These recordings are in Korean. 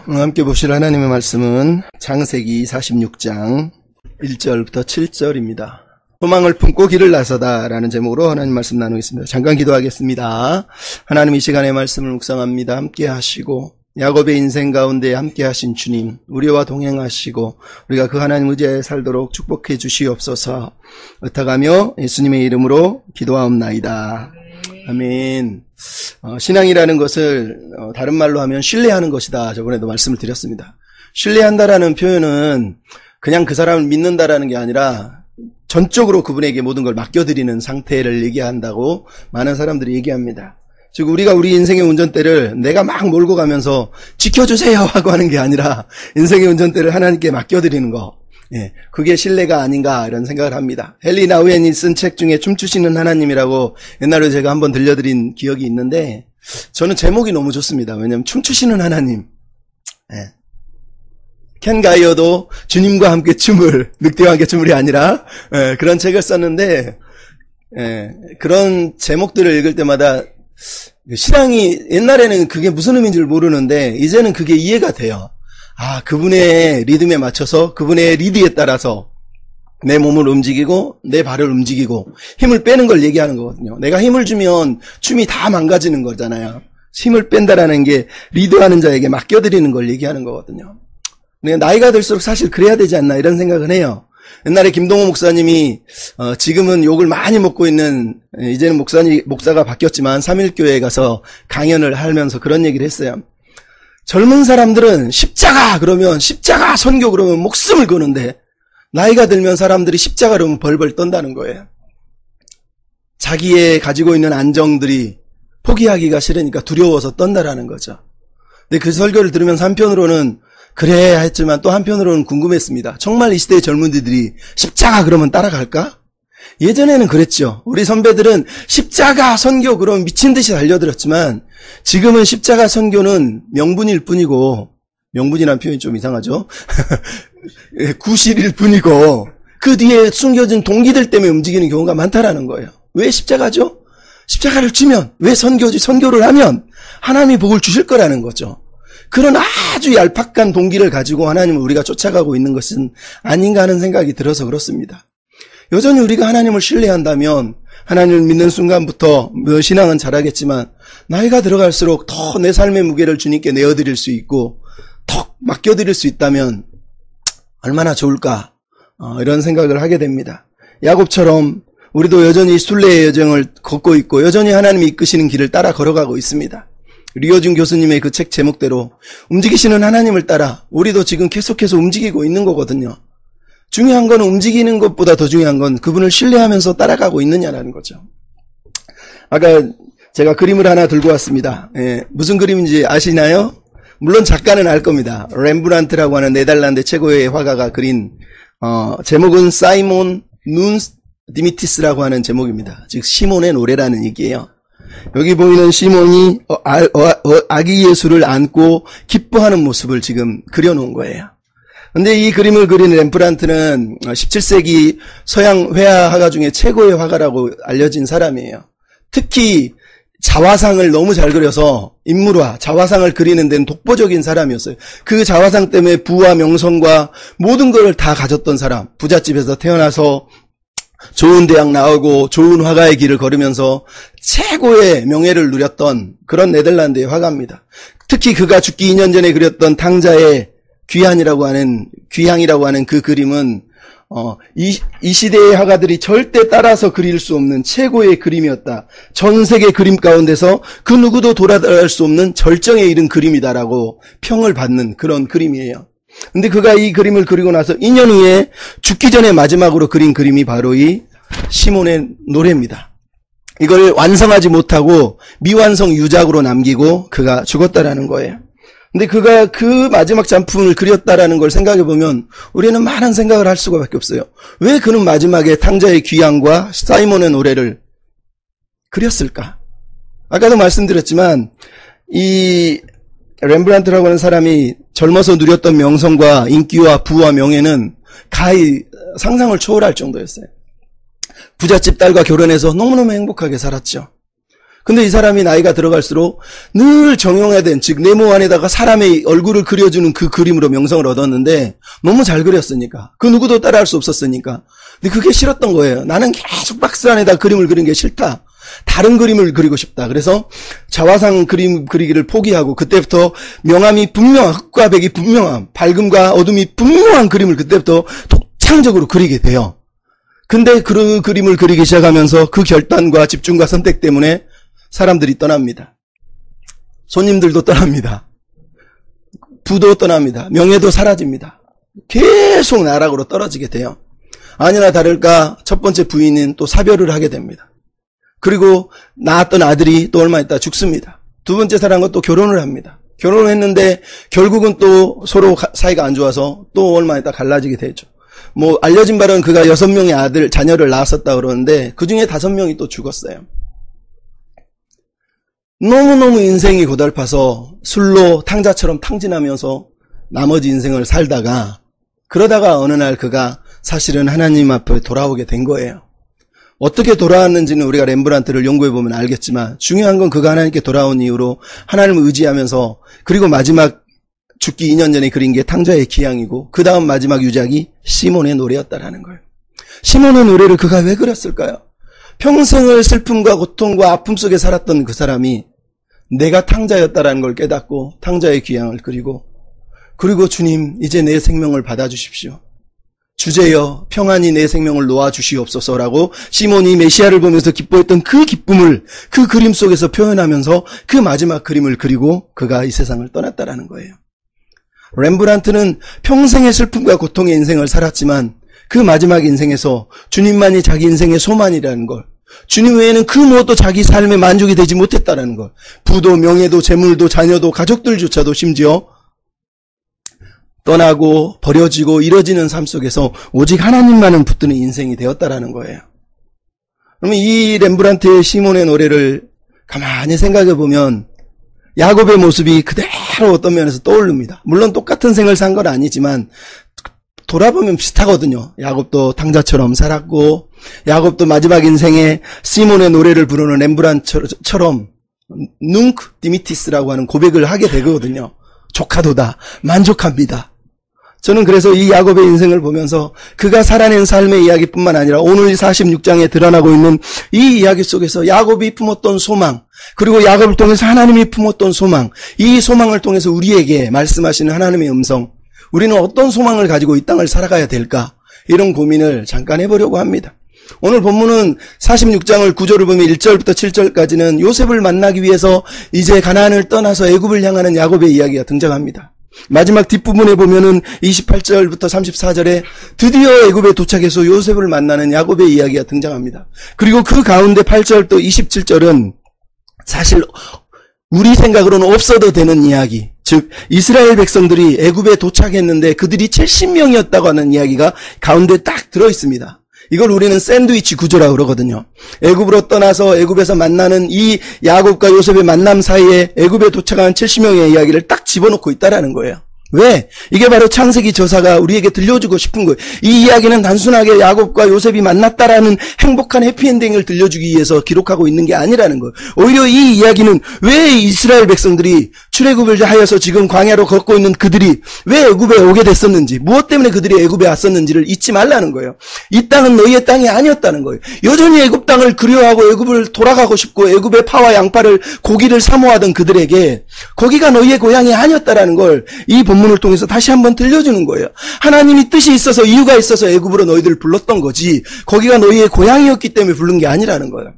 함께 보실 하나님의 말씀은 창세기 46장 1절부터 7절입니다. 소망을 품고 길을 나서다 라는 제목으로 하나님 말씀 나누겠습니다. 잠깐 기도하겠습니다. 하나님, 이 시간의 말씀을 묵상합니다. 함께 하시고 야곱의 인생 가운데 함께 하신 주님, 우리와 동행하시고 우리가 그 하나님 의지에 살도록 축복해 주시옵소서. 의탁하며 예수님의 이름으로 기도하옵나이다. 아멘. 신앙이라는 것을 다른 말로 하면 신뢰하는 것이다. 저번에도 말씀을 드렸습니다. 신뢰한다라는 표현은 그냥 그 사람을 믿는다라는 게 아니라 전적으로 그분에게 모든 걸 맡겨드리는 상태를 얘기한다고 많은 사람들이 얘기합니다. 즉 우리가 우리 인생의 운전대를 내가 막 몰고 가면서 지켜주세요 하고 하는 게 아니라 인생의 운전대를 하나님께 맡겨드리는 거, 그게 신뢰가 아닌가 이런 생각을 합니다. 헨리 나우엔이 쓴 책 중에 춤추시는 하나님이라고 옛날에 제가 한번 들려드린 기억이 있는데, 저는 제목이 너무 좋습니다. 왜냐하면 춤추시는 하나님, 켄 가이어도 주님과 함께 춤을, 늑대와 함께 춤을이 아니라 그런 책을 썼는데, 그런 제목들을 읽을 때마다 신앙이, 옛날에는 그게 무슨 의미인지를 모르는데 이제는 그게 이해가 돼요. 아, 그분의 리듬에 맞춰서 그분의 리드에 따라서 내 몸을 움직이고 내 발을 움직이고 힘을 빼는 걸 얘기하는 거거든요. 내가 힘을 주면 춤이 다 망가지는 거잖아요. 힘을 뺀다라는 게 리드하는 자에게 맡겨드리는 걸 얘기하는 거거든요. 나이가 들수록 사실 그래야 되지 않나 이런 생각을 해요. 옛날에 김동호 목사님이 지금은 욕을 많이 먹고 있는, 이제는 목사가 바뀌었지만 3.1교회에 가서 강연을 하면서 그런 얘기를 했어요. 젊은 사람들은 십자가 그러면, 십자가 선교 그러면 목숨을 거는데 나이가 들면 사람들이 십자가 그러면 벌벌 떤다는 거예요. 자기의 가지고 있는 안정들이 포기하기가 싫으니까 두려워서 떤다라는 거죠. 근데 그 설교를 들으면서 한편으로는 그래야 했지만 또 한편으로는 궁금했습니다. 정말 이 시대의 젊은이들이 십자가 그러면 따라갈까? 예전에는 그랬죠. 우리 선배들은 십자가 선교 그러면 미친 듯이 달려들었지만 지금은 십자가 선교는 명분일 뿐이고, 명분이라는 표현이 좀 이상하죠. 구실일 뿐이고 그 뒤에 숨겨진 동기들 때문에 움직이는 경우가 많다라는 거예요. 왜 십자가죠? 십자가를 주면, 왜 선교를 하면 하나님이 복을 주실 거라는 거죠. 그런 아주 얄팍한 동기를 가지고 하나님을 우리가 쫓아가고 있는 것은 아닌가 하는 생각이 들어서 그렇습니다. 여전히 우리가 하나님을 신뢰한다면 하나님을 믿는 순간부터 신앙은 잘하겠지만 나이가 들어갈수록 더 내 삶의 무게를 주님께 내어드릴 수 있고 더 맡겨드릴 수 있다면 얼마나 좋을까, 이런 생각을 하게 됩니다. 야곱처럼 우리도 여전히 순례의 여정을 걷고 있고 여전히 하나님이 이끄시는 길을 따라 걸어가고 있습니다. 류호준 교수님의 그 책 제목대로 움직이시는 하나님을 따라 우리도 지금 계속해서 움직이고 있는 거거든요. 중요한 건 움직이는 것보다 더 중요한 건 그분을 신뢰하면서 따라가고 있느냐라는 거죠. 아까 제가 그림을 하나 들고 왔습니다. 무슨 그림인지 아시나요? 물론 작가는 알 겁니다. 렘브란트라고 하는 네덜란드 최고의 화가가 그린, 제목은 사이몬 눈 디미티스라고 하는 제목입니다. 즉 시몬의 노래라는 얘기예요. 여기 보이는 시몬이 아기 예수를 안고 기뻐하는 모습을 지금 그려놓은 거예요. 근데 이 그림을 그린 렘브란트는 17세기 서양 회화 화가 중에 최고의 화가라고 알려진 사람이에요. 특히 자화상을 너무 잘 그려서 인물화, 자화상을 그리는 데는 독보적인 사람이었어요. 그 자화상 때문에 부와 명성과 모든 걸 다 가졌던 사람, 부잣집에서 태어나서 좋은 대학 나오고 좋은 화가의 길을 걸으면서 최고의 명예를 누렸던 그런 네덜란드의 화가입니다. 특히 그가 죽기 2년 전에 그렸던 탕자의 귀향이라고 하는 그 그림은 이 시대의 화가들이 절대 따라서 그릴 수 없는 최고의 그림이었다. 전 세계 그림 가운데서 그 누구도 돌아갈 수 없는 절정에 이른 그림이다라고 평을 받는 그런 그림이에요. 근데 그가 이 그림을 그리고 나서 2년 후에 죽기 전에 마지막으로 그린 그림이 바로 이 시몬의 노래입니다. 이걸 완성하지 못하고 미완성 유작으로 남기고 그가 죽었다라는 거예요. 근데 그가 그 마지막 작품을 그렸다라는 걸 생각해 보면 우리는 많은 생각을 할 수밖에 없어요. 왜 그는 마지막에 탕자의 귀향과 사이몬의 노래를 그렸을까? 아까도 말씀드렸지만 이 렘브란트라고 하는 사람이 젊어서 누렸던 명성과 인기와 부와 명예는 가히 상상을 초월할 정도였어요. 부잣집 딸과 결혼해서 너무너무 행복하게 살았죠. 근데 이 사람이 나이가 들어갈수록 늘 정형화된, 즉 네모 안에다가 사람의 얼굴을 그려주는 그 그림으로 명성을 얻었는데 너무 잘 그렸으니까. 그 누구도 따라할 수 없었으니까. 근데 그게 싫었던 거예요. 나는 계속 박스 안에다 그림을 그리는 게 싫다. 다른 그림을 그리고 싶다. 그래서 자화상 그림 그리기를 포기하고 그때부터 명암이 분명한, 흑과 백이 분명한, 밝음과 어둠이 분명한 그림을 그때부터 독창적으로 그리게 돼요. 근데 그 그림을 그리기 시작하면서 그 결단과 집중과 선택 때문에 사람들이 떠납니다. 손님들도 떠납니다. 부도 떠납니다. 명예도 사라집니다. 계속 나락으로 떨어지게 돼요. 아니나 다를까 첫 번째 부인은 또 사별을 하게 됩니다. 그리고 낳았던 아들이 또 얼마 있다 죽습니다. 두 번째 사람과 또 결혼을 합니다. 결혼을 했는데 결국은 또 서로 사이가 안 좋아서 또 얼마 있다 갈라지게 되죠. 뭐 알려진 바로는 그가 6명의 자녀를 낳았었다 그러는데 그 중에 5명이 또 죽었어요. 너무너무 인생이 고달파서 술로 탕자처럼 탕진하면서 나머지 인생을 살다가 그러다가 어느 날 그가 사실은 하나님 앞에 돌아오게 된 거예요. 어떻게 돌아왔는지는 우리가 렘브란트를 연구해보면 알겠지만 중요한 건 그가 하나님께 돌아온 이후로 하나님을 의지하면서 그리고 마지막 죽기 2년 전에 그린 게 탕자의 기향이고 그 다음 마지막 유작이 시몬의 노래였다라는 거예요. 시몬의 노래를 그가 왜 그렸을까요? 평생을 슬픔과 고통과 아픔 속에 살았던 그 사람이 내가 탕자였다라는 걸 깨닫고 탕자의 귀향을 그리고 그리고 주님 이제 내 생명을 받아주십시오. 주제여 평안히 내 생명을 놓아주시옵소서라고 시몬이 메시아를 보면서 기뻐했던 그 기쁨을 그 그림 속에서 표현하면서 그 마지막 그림을 그리고 그가 이 세상을 떠났다라는 거예요. 렘브란트는 평생의 슬픔과 고통의 인생을 살았지만 그 마지막 인생에서 주님만이 자기 인생의 소망이라는 걸, 주님 외에는 그 무엇도 자기 삶에 만족이 되지 못했다라는 걸, 부도 명예도 재물도 자녀도 가족들조차도 심지어 떠나고 버려지고 이뤄지는 삶 속에서 오직 하나님만은 붙드는 인생이 되었다라는 거예요. 그러면 이 렘브란트의 시몬의 노래를 가만히 생각해 보면 야곱의 모습이 그대로 어떤 면에서 떠오릅니다. 물론 똑같은 생을 산 건 아니지만 돌아보면 비슷하거든요. 야곱도 탕자처럼 살았고 야곱도 마지막 인생에 시몬의 노래를 부르는 렘브란트처럼 눅 디미티스라고 하는 고백을 하게 되거든요. 조카도다. 만족합니다. 저는 그래서 이 야곱의 인생을 보면서 그가 살아낸 삶의 이야기뿐만 아니라 오늘 46장에 드러나고 있는 이 이야기 속에서 야곱이 품었던 소망, 그리고 야곱을 통해서 하나님이 품었던 소망, 이 소망을 통해서 우리에게 말씀하시는 하나님의 음성, 우리는 어떤 소망을 가지고 이 땅을 살아가야 될까? 이런 고민을 잠깐 해보려고 합니다. 오늘 본문은 46장을 구조를 보면 1절부터 7절까지는 요셉을 만나기 위해서 이제 가나안을 떠나서 애굽을 향하는 야곱의 이야기가 등장합니다. 마지막 뒷부분에 보면은 28절부터 34절에 드디어 애굽에 도착해서 요셉을 만나는 야곱의 이야기가 등장합니다. 그리고 그 가운데 8절부터 27절은 사실 우리 생각으로는 없어도 되는 이야기, 즉 이스라엘 백성들이 애굽에 도착했는데 그들이 70명이었다고 하는 이야기가 가운데 딱 들어있습니다. 이걸 우리는 샌드위치 구조라고 그러거든요. 애굽으로 떠나서 애굽에서 만나는 이 야곱과 요셉의 만남 사이에 애굽에 도착한 70명의 이야기를 딱 집어넣고 있다라는 거예요. 왜? 이게 바로 창세기 저자가 우리에게 들려주고 싶은 거예요. 이 이야기는 단순하게 야곱과 요셉이 만났다라는 행복한 해피엔딩을 들려주기 위해서 기록하고 있는 게 아니라는 거예요. 오히려 이 이야기는 왜 이스라엘 백성들이 출애굽을 하여서 지금 광야로 걷고 있는 그들이 왜 애굽에 오게 됐었는지, 무엇 때문에 그들이 애굽에 왔었는지를 잊지 말라는 거예요. 이 땅은 너희의 땅이 아니었다는 거예요. 여전히 애굽 땅을 그리워하고 애굽을 돌아가고 싶고 애굽의 파와 양파를 고기를 사모하던 그들에게 거기가 너희의 고향이 아니었다라는 걸 이 본문을 통해서 다시 한번 들려주는 거예요. 하나님이 뜻이 있어서 이유가 있어서 애굽으로 너희들을 불렀던 거지 거기가 너희의 고향이었기 때문에 부른 게 아니라는 거예요.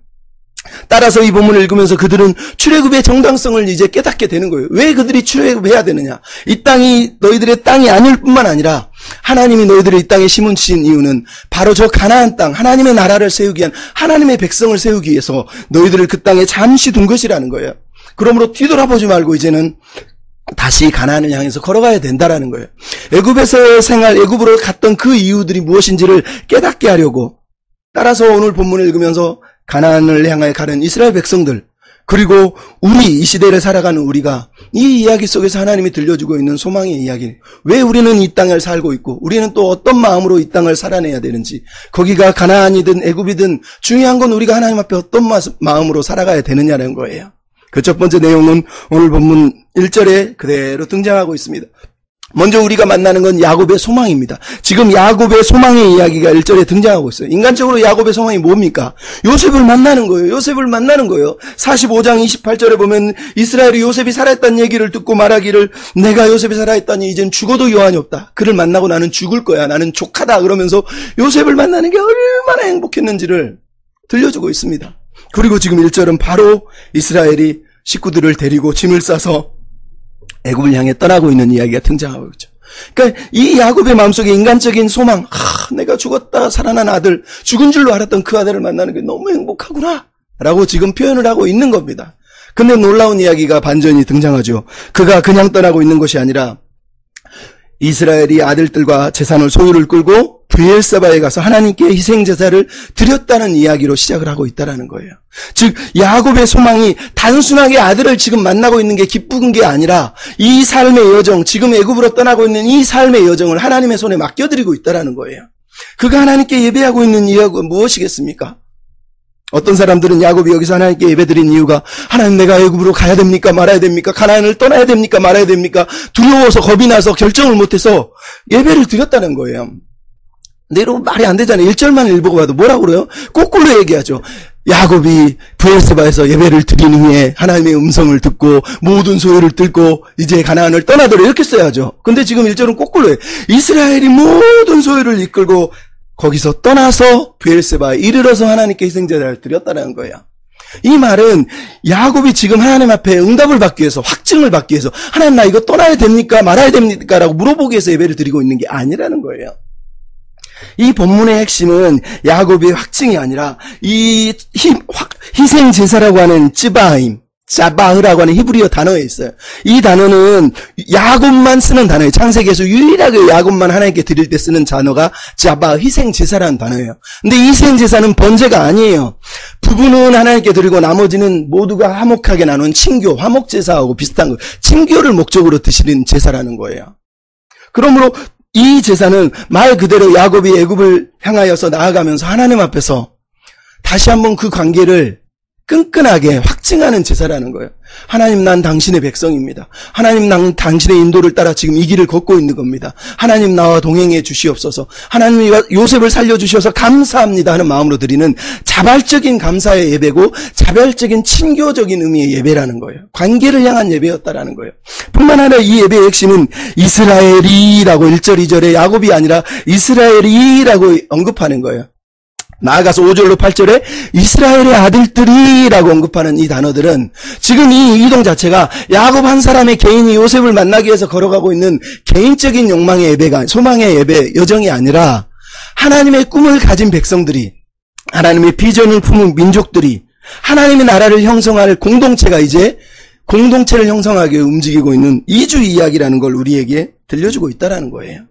따라서 이 본문을 읽으면서 그들은 출애굽의 정당성을 이제 깨닫게 되는 거예요. 왜 그들이 출애굽해야 되느냐? 이 땅이 너희들의 땅이 아닐 뿐만 아니라 하나님이 너희들을 이 땅에 심으신 이유는 바로 저 가나안 땅, 하나님의 나라를 세우기 위한 하나님의 백성을 세우기 위해서 너희들을 그 땅에 잠시 둔 것이라는 거예요. 그러므로 뒤돌아보지 말고 이제는 다시 가나안을 향해서 걸어가야 된다라는 거예요. 애굽에서의 생활, 애굽으로 갔던 그 이유들이 무엇인지를 깨닫게 하려고 따라서 오늘 본문을 읽으면서 가나안을 향하여 가는 이스라엘 백성들, 그리고 이 시대를 살아가는 우리가 이 이야기 속에서 하나님이 들려주고 있는 소망의 이야기, 왜 우리는 이 땅을 살고 있고 우리는 또 어떤 마음으로 이 땅을 살아내야 되는지, 거기가 가나안이든 애굽이든 중요한 건 우리가 하나님 앞에 어떤 마음으로 살아가야 되느냐는 거예요. 그 첫 번째 내용은 오늘 본문 1절에 그대로 등장하고 있습니다. 먼저 우리가 만나는 건 야곱의 소망입니다. 지금 야곱의 소망의 이야기가 1절에 등장하고 있어요. 인간적으로 야곱의 소망이 뭡니까? 요셉을 만나는 거예요. 요셉을 만나는 거예요. 45장 28절에 보면 이스라엘이 요셉이 살아있다는 얘기를 듣고 말하기를, 내가 요셉이 살아있다니 이젠 죽어도 여한이 없다. 그를 만나고 나는 죽을 거야. 나는 족하다. 그러면서 요셉을 만나는 게 얼마나 행복했는지를 들려주고 있습니다. 그리고 지금 1절은 바로 이스라엘이 식구들을 데리고 짐을 싸서 애굽을 향해 떠나고 있는 이야기가 등장하고 있죠. 그러니까 이 야곱의 마음속에 인간적인 소망, 내가 죽었다 살아난 아들, 죽은 줄로 알았던 그 아들을 만나는 게 너무 행복하구나 라고 지금 표현을 하고 있는 겁니다. 근데 놀라운 이야기가 반전이 등장하죠. 그가 그냥 떠나고 있는 것이 아니라 이스라엘이 아들들과 재산을 소유를 끌고 브엘세바에 가서 하나님께 희생제사를 드렸다는 이야기로 시작을 하고 있다는 거예요. 즉 야곱의 소망이 단순하게 아들을 지금 만나고 있는 게 기쁜 게 아니라 이 삶의 여정, 지금 애굽으로 떠나고 있는 이 삶의 여정을 하나님의 손에 맡겨드리고 있다는 거예요. 그가 하나님께 예배하고 있는 이유가 무엇이겠습니까? 어떤 사람들은 야곱이 여기서 하나님께 예배드린 이유가, 하나님 내가 애굽으로 가야 됩니까 말아야 됩니까, 가나안을 떠나야 됩니까 말아야 됩니까, 두려워서 겁이 나서 결정을 못해서 예배를 드렸다는 거예요. 근데 여러분 말이 안 되잖아요. 1절만 읽어보고 봐도 뭐라고 그래요? 거꾸로 얘기하죠. 야곱이 브엘세바에서 예배를 드린 후에 하나님의 음성을 듣고 모든 소유를 뜯고 이제 가나안을 떠나더라 이렇게 써야죠. 근데 지금 1절은 거꾸로 해요. 이스라엘이 모든 소유를 이끌고 거기서 떠나서 브엘세바에 이르러서 하나님께 희생제사를 드렸다는 거예요. 이 말은 야곱이 지금 하나님 앞에 응답을 받기 위해서, 확증을 받기 위해서, 하나님 나 이거 떠나야 됩니까 말아야 됩니까 라고 물어보기 위해서 예배를 드리고 있는 게 아니라는 거예요. 이 본문의 핵심은 야곱의 확증이 아니라 이 희생제사라고 하는 자바흐라고 하는 히브리어 단어에 있어요. 이 단어는 야곱만 쓰는 단어예요. 창세기에서 유일하게 야곱만 하나님께 드릴 때 쓰는 단어가 자바, 희생제사라는 단어예요. 근데 이 희생제사는 번제가 아니에요. 부분은 하나님께 드리고 나머지는 모두가 화목하게 나눈 친교, 화목제사하고 비슷한 거예요. 친교를 목적으로 드시는 제사라는 거예요. 그러므로 이 제사는 말 그대로 야곱이 애굽을 향하여서 나아가면서 하나님 앞에서 다시 한번 그 관계를 끈끈하게 확증하는 제사라는 거예요. 하나님 난 당신의 백성입니다. 하나님 난 당신의 인도를 따라 지금 이 길을 걷고 있는 겁니다. 하나님 나와 동행해 주시옵소서. 하나님이 요셉을 살려주셔서 감사합니다 하는 마음으로 드리는 자발적인 감사의 예배고 자발적인 친교적인 의미의 예배라는 거예요. 관계를 향한 예배였다라는 거예요. 뿐만 아니라 이 예배의 핵심은 이스라엘이라고 1절 2절에 야곱이 아니라 이스라엘이라고 언급하는 거예요. 나아가서 5절로 8절에 이스라엘의 아들들이라고 언급하는 이 단어들은 지금 이 이동 자체가 야곱 한 사람의 개인이 요셉을 만나기 위해서 걸어가고 있는 개인적인 욕망의 예배가, 소망의 예배 여정이 아니라 하나님의 꿈을 가진 백성들이, 하나님의 비전을 품은 민족들이 하나님의 나라를 형성할 공동체가 이제 공동체를 형성하게 움직이고 있는 이주 이야기라는 걸 우리에게 들려주고 있다는 거예요.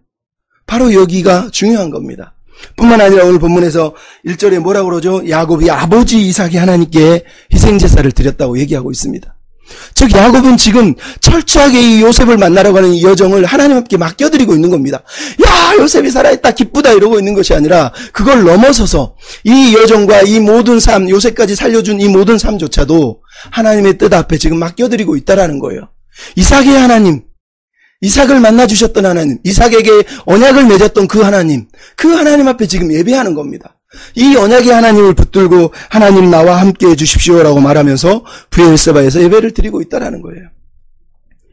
바로 여기가 중요한 겁니다. 뿐만 아니라 오늘 본문에서 1절에 뭐라고 그러죠? 야곱이 아버지 이삭이 하나님께 희생제사를 드렸다고 얘기하고 있습니다. 즉 야곱은 지금 철저하게 이 요셉을 만나라고 하는 이 여정을 하나님께 맡겨드리고 있는 겁니다. 야, 요셉이 살아있다 기쁘다 이러고 있는 것이 아니라 그걸 넘어서서 이 여정과 이 모든 삶, 요셉까지 살려준 이 모든 삶조차도 하나님의 뜻 앞에 지금 맡겨드리고 있다라는 거예요. 이삭의 하나님, 이삭을 만나주셨던 하나님, 이삭에게 언약을 맺었던 그 하나님 앞에 지금 예배하는 겁니다. 이 언약의 하나님을 붙들고 하나님 나와 함께 해주십시오라고 말하면서 브엘세바에서 예배를 드리고 있다는 거예요.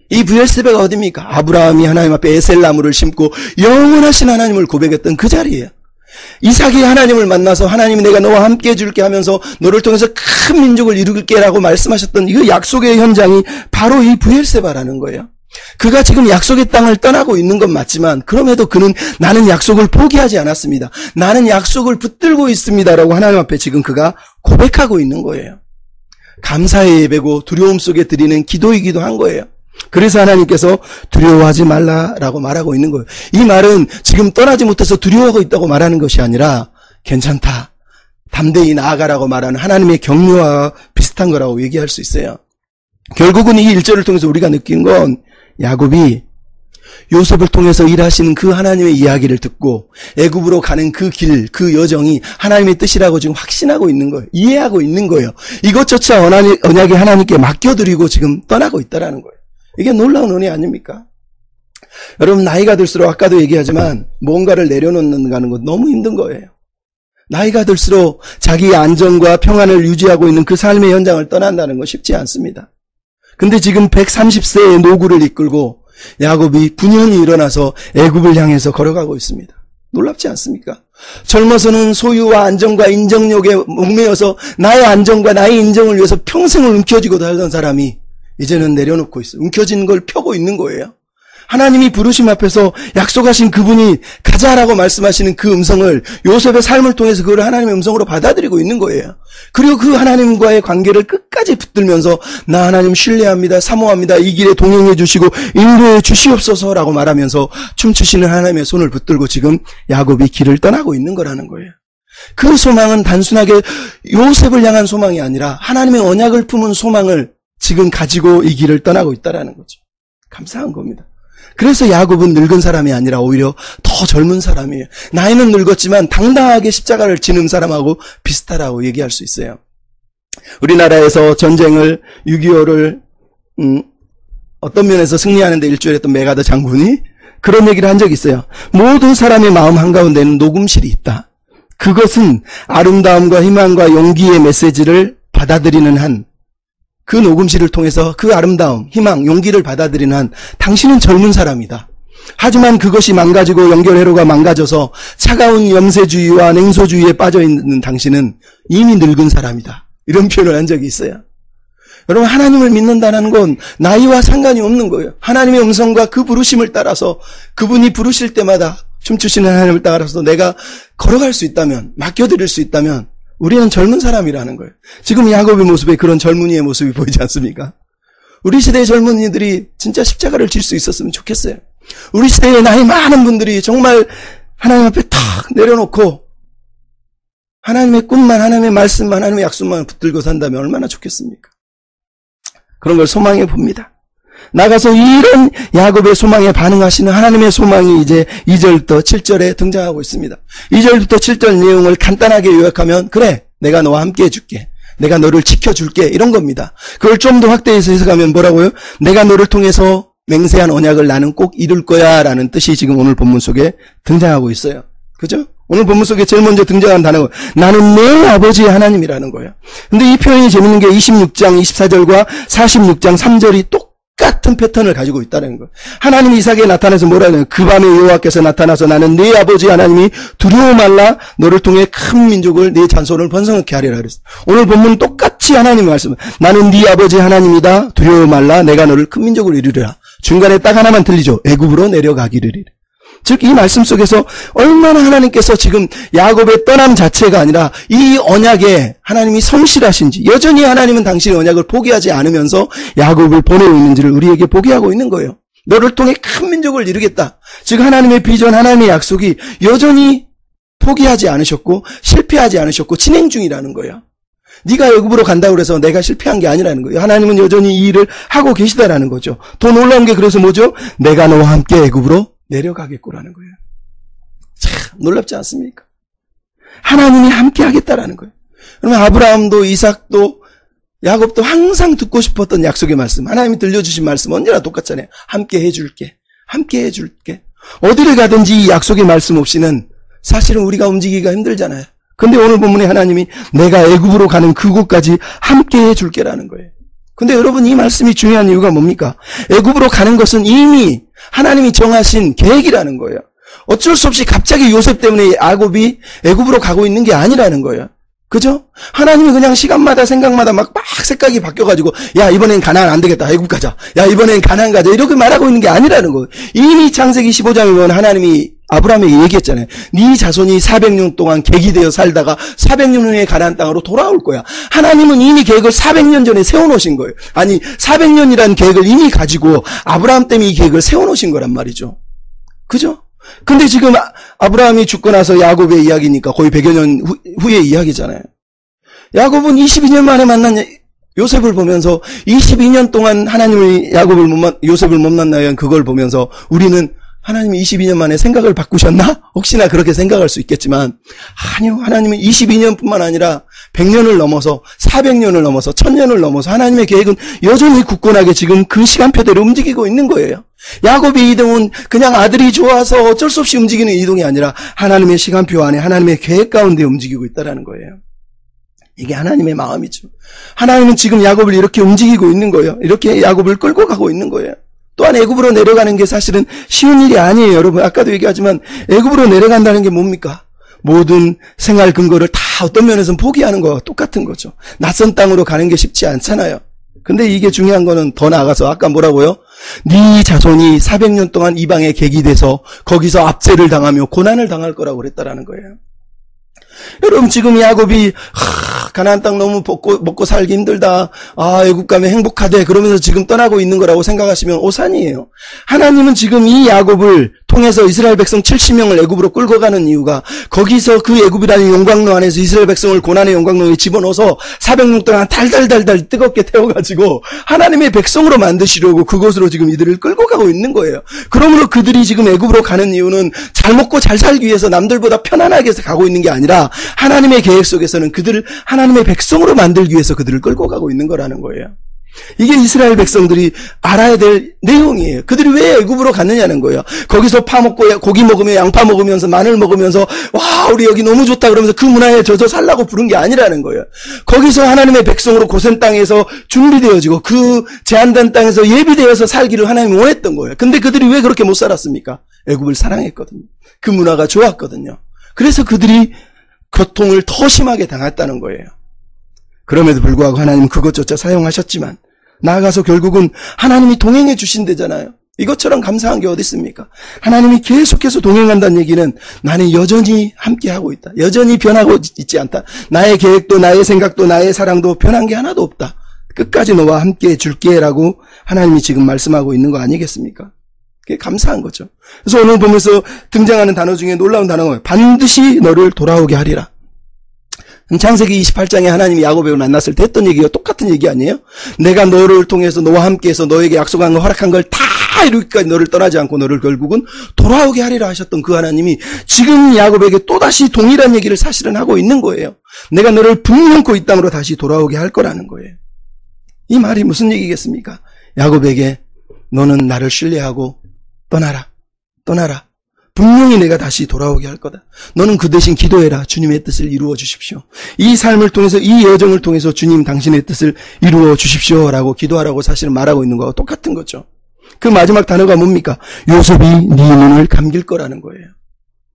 이 브엘세바가 어디입니까? 아브라함이 하나님 앞에 에셀나무를 심고 영원하신 하나님을 고백했던 그 자리예요. 이삭이 하나님을 만나서 하나님이 내가 너와 함께 해줄게 하면서 너를 통해서 큰 민족을 이룰게 라고 말씀하셨던 이 약속의 현장이 바로 이 브엘세바라는 거예요. 그가 지금 약속의 땅을 떠나고 있는 건 맞지만 그럼에도 그는 나는 약속을 포기하지 않았습니다. 나는 약속을 붙들고 있습니다라고 하나님 앞에 지금 그가 고백하고 있는 거예요. 감사의 예배고 두려움 속에 드리는 기도이기도 한 거예요. 그래서 하나님께서 두려워하지 말라라고 말하고 있는 거예요. 이 말은 지금 떠나지 못해서 두려워하고 있다고 말하는 것이 아니라 괜찮다, 담대히 나아가라고 말하는 하나님의 격려와 비슷한 비슷한 거라고 얘기할 수 있어요. 결국은 이 1절을 통해서 우리가 느낀 건 야곱이 요셉을 통해서 일하시는 그 하나님의 이야기를 듣고 애굽으로 가는 그 길, 그 여정이 하나님의 뜻이라고 지금 확신하고 있는 거예요. 이해하고 있는 거예요. 이것조차 언약의 하나님께 맡겨드리고 지금 떠나고 있다라는 거예요. 이게 놀라운 은혜 아닙니까? 여러분, 나이가 들수록 아까도 얘기하지만 뭔가를 내려놓는다는 건 너무 힘든 거예요. 나이가 들수록 자기의 안정과 평안을 유지하고 있는 그 삶의 현장을 떠난다는 건 쉽지 않습니다. 근데 지금 130세의 노구를 이끌고 야곱이 9년이 일어나서 애굽을 향해서 걸어가고 있습니다. 놀랍지 않습니까? 젊어서는 소유와 안정과 인정욕에 목매여서 나의 안정과 나의 인정을 위해서 평생을 움켜쥐고 살던 사람이 이제는 내려놓고 있어요. 움켜진 걸 펴고 있는 거예요. 하나님이 부르심 앞에서 약속하신 그분이 가자라고 말씀하시는 그 음성을 요셉의 삶을 통해서 그걸 하나님의 음성으로 받아들이고 있는 거예요. 그리고 그 하나님과의 관계를 끝까지 붙들면서 나 하나님 신뢰합니다. 사모합니다. 이 길에 동행해 주시고 인도해 주시옵소서라고 말하면서 춤추시는 하나님의 손을 붙들고 지금 야곱이 길을 떠나고 있는 거라는 거예요. 그 소망은 단순하게 요셉을 향한 소망이 아니라 하나님의 언약을 품은 소망을 지금 가지고 이 길을 떠나고 있다라는 거죠. 감사한 겁니다. 그래서 야곱은 늙은 사람이 아니라 오히려 더 젊은 사람이에요. 나이는 늙었지만 당당하게 십자가를 지는 사람하고 비슷하다고 얘기할 수 있어요. 우리나라에서 전쟁을 6.25를 어떤 면에서 승리하는 데 일조했던 메가더 장군이 그런 얘기를 한 적이 있어요. 모든 사람의 마음 한가운데는 녹음실이 있다. 그것은 아름다움과 희망과 용기의 메시지를 받아들이는 한 그 녹음실을 통해서 그 아름다움, 희망, 용기를 받아들이는 한 당신은 젊은 사람이다. 하지만 그것이 망가지고 연결 회로가 망가져서 차가운 염세주의와 냉소주의에 빠져있는 당신은 이미 늙은 사람이다. 이런 표현을 한 적이 있어요. 여러분, 하나님을 믿는다는 건 나이와 상관이 없는 거예요. 하나님의 음성과 그 부르심을 따라서 그분이 부르실 때마다 춤추시는 하나님을 따라서 내가 걸어갈 수 있다면, 맡겨드릴 수 있다면 우리는 젊은 사람이라는 거예요. 지금 야곱의 모습에 그런 젊은이의 모습이 보이지 않습니까? 우리 시대의 젊은이들이 진짜 십자가를 질 수 있었으면 좋겠어요. 우리 시대의 나이 많은 분들이 정말 하나님 앞에 탁 내려놓고 하나님의 꿈만, 하나님의 말씀만, 하나님의 약속만 붙들고 산다면 얼마나 좋겠습니까? 그런 걸 소망해 봅니다. 나가서 이런 야곱의 소망에 반응하시는 하나님의 소망이 이제 2절부터 7절에 등장하고 있습니다. 2절부터 7절 내용을 간단하게 요약하면 그래, 내가 너와 함께 해줄게. 내가 너를 지켜줄게. 이런 겁니다. 그걸 좀 더 확대해서 해석하면 뭐라고요? 내가 너를 통해서 맹세한 언약을 나는 꼭 이룰 거야 라는 뜻이 지금 오늘 본문 속에 등장하고 있어요. 그죠? 오늘 본문 속에 제일 먼저 등장한 단어가 나는 내 아버지의 하나님이라는 거예요. 근데 이 표현이 재밌는 게 26장 24절과 46장 3절이 똑같은 패턴을 가지고 있다는 거예요. 하나님이 이삭에게 나타나서 뭐라 해요? 그 밤에 여호와께서 나타나서 나는 네 아버지 하나님이 두려워 말라 너를 통해 큰 민족을 네 잔손을 번성하게 하리라 그랬어요. 오늘 본문은 똑같이 하나님의 말씀. 나는 네 아버지 하나님이다. 두려워 말라 내가 너를 큰 민족을 이루리라. 중간에 딱 하나만 들리죠. 애굽으로 내려가기를. 즉 이 말씀 속에서 얼마나 하나님께서 지금 야곱의 떠남 자체가 아니라 이 언약에 하나님이 성실하신지, 여전히 하나님은 당신의 언약을 포기하지 않으면서 야곱을 보내고 있는지를 우리에게 보게 하고 있는 거예요. 너를 통해 큰 민족을 이루겠다. 즉 하나님의 비전, 하나님의 약속이 여전히 포기하지 않으셨고 실패하지 않으셨고 진행 중이라는 거예요. 네가 애굽으로 간다고 그래서 내가 실패한 게 아니라는 거예요. 하나님은 여전히 이 일을 하고 계시다라는 거죠. 더 놀라운 게 그래서 뭐죠? 내가 너와 함께 애굽으로 내려가겠구라는 거예요. 참 놀랍지 않습니까? 하나님이 함께 하겠다라는 거예요. 그러면 아브라함도 이삭도 야곱도 항상 듣고 싶었던 약속의 말씀, 하나님이 들려주신 말씀 언제나 똑같잖아요. 함께 해줄게. 함께 해줄게. 어디를 가든지 이 약속의 말씀 없이는 사실은 우리가 움직이기가 힘들잖아요. 근데 오늘 본문에 하나님이 내가 애굽으로 가는 그곳까지 함께 해줄게라는 거예요. 근데 여러분 이 말씀이 중요한 이유가 뭡니까? 애굽으로 가는 것은 이미 하나님이 정하신 계획이라는 거예요. 어쩔 수 없이 갑자기 요셉 때문에 야곱이 애굽으로 가고 있는 게 아니라는 거예요. 그죠? 하나님이 그냥 시간마다 생각마다 막 생각이 바뀌어가지고 야 이번엔 가나안 안 되겠다 애굽 가자. 야 이번엔 가나안 가자. 이렇게 말하고 있는 게 아니라는 거예요. 이미 창세기 15장에 보면 하나님이 아브라함에게 얘기했잖아요. 네 자손이 400년 동안 객이 되어 살다가 400년 후에 가나안 땅으로 돌아올 거야. 하나님은 이미 계획을 400년 전에 세워놓으신 거예요. 아니 400년이라는 계획을 이미 가지고 아브라함 때문에 이 계획을 세워놓으신 거란 말이죠. 그죠? 근데 지금 아브라함이 죽고 나서 야곱의 이야기니까 거의 100여 년 후의 이야기잖아요. 야곱은 22년 만에 만난 요셉을 보면서 22년 동안 요셉을 못 만나요. 그걸 보면서 우리는 하나님이 22년 만에 생각을 바꾸셨나? 혹시나 그렇게 생각할 수 있겠지만 아니요. 하나님은 22년뿐만 아니라 100년을 넘어서 400년을 넘어서 1000년을 넘어서 하나님의 계획은 여전히 굳건하게 지금 그 시간표대로 움직이고 있는 거예요. 야곱의 이동은 그냥 아들이 좋아서 어쩔 수 없이 움직이는 이동이 아니라 하나님의 시간표 안에 하나님의 계획 가운데 움직이고 있다는 거예요. 이게 하나님의 마음이죠. 하나님은 지금 야곱을 이렇게 움직이고 있는 거예요. 이렇게 야곱을 끌고 가고 있는 거예요. 또한 애굽으로 내려가는 게 사실은 쉬운 일이 아니에요. 여러분 아까도 얘기하지만 애굽으로 내려간다는 게 뭡니까? 모든 생활 근거를 다 어떤 면에서는 포기하는 거와 똑같은 거죠. 낯선 땅으로 가는 게 쉽지 않잖아요. 근데 이게 중요한 거는 더 나아가서 아까 뭐라고요? 네 자손이 400년 동안 이방에 객이 돼서 거기서 압제를 당하며 고난을 당할 거라고 그랬다라는 거예요. 여러분 지금 야곱이 가나안 땅 너무 먹고 살기 힘들다. 애굽 가면 행복하대. 그러면서 지금 떠나고 있는 거라고 생각하시면 오산이에요. 하나님은 지금 이 야곱을 통해서 이스라엘 백성 70명을 애굽으로 끌고 가는 이유가 거기서 그 애굽이라는 용광로 안에서 이스라엘 백성을 고난의 용광로에 집어넣어서 400년 동안 달달달달 뜨겁게 태워가지고 하나님의 백성으로 만드시려고 그곳으로 지금 이들을 끌고 가고 있는 거예요. 그러므로 그들이 지금 애굽으로 가는 이유는 잘 먹고 잘 살기 위해서 남들보다 편안하게 가고 있는 게 아니라 하나님의 계획 속에서는 그들을 하나님의 백성으로 만들기 위해서 그들을 끌고 가고 있는 거라는 거예요. 이게 이스라엘 백성들이 알아야 될 내용이에요. 그들이 왜 애굽으로 갔느냐는 거예요. 거기서 파 먹고 고기 먹으며 양파 먹으면서 마늘 먹으면서 와 우리 여기 너무 좋다 그러면서 그 문화에 젖어 살라고 부른 게 아니라는 거예요. 거기서 하나님의 백성으로 고센 땅에서 준비되어지고 그 제한된 땅에서 예비되어서 살기를 하나님이 원했던 거예요. 근데 그들이 왜 그렇게 못 살았습니까? 애굽을 사랑했거든요. 그 문화가 좋았거든요. 그래서 그들이 고통을 더 심하게 당했다는 거예요. 그럼에도 불구하고 하나님은 그것조차 사용하셨지만 나아가서 결국은 하나님이 동행해 주신대잖아요. 이것처럼 감사한 게 어디 있습니까? 하나님이 계속해서 동행한다는 얘기는 나는 여전히 함께하고 있다. 여전히 변하고 있지 않다. 나의 계획도 나의 생각도 나의 사랑도 변한 게 하나도 없다. 끝까지 너와 함께해 줄게라고 하나님이 지금 말씀하고 있는 거 아니겠습니까? 그게 감사한 거죠. 그래서 오늘 보면서 등장하는 단어 중에 놀라운 단어가 반드시 너를 돌아오게 하리라. 창세기 28장에 하나님이 야곱을 만났을 때 했던 얘기가 똑같은 얘기 아니에요? 내가 너를 통해서 너와 함께해서 너에게 약속한 거 허락한 걸 다 이루기까지 너를 떠나지 않고 너를 결국은 돌아오게 하리라 하셨던 그 하나님이 지금 야곱에게 또다시 동일한 얘기를 사실은 하고 있는 거예요. 내가 너를 분명코 이 땅으로 다시 돌아오게 할 거라는 거예요. 이 말이 무슨 얘기겠습니까? 야곱에게 너는 나를 신뢰하고 떠나라. 분명히 내가 다시 돌아오게 할 거다. 너는 그 대신 기도해라. 주님의 뜻을 이루어 주십시오. 이 삶을 통해서 이 여정을 통해서 주님 당신의 뜻을 이루어 주십시오라고 기도하라고 사실은 말하고 있는 거와 똑같은 거죠. 그 마지막 단어가 뭡니까? 요셉이 네 눈을 감길 거라는 거예요.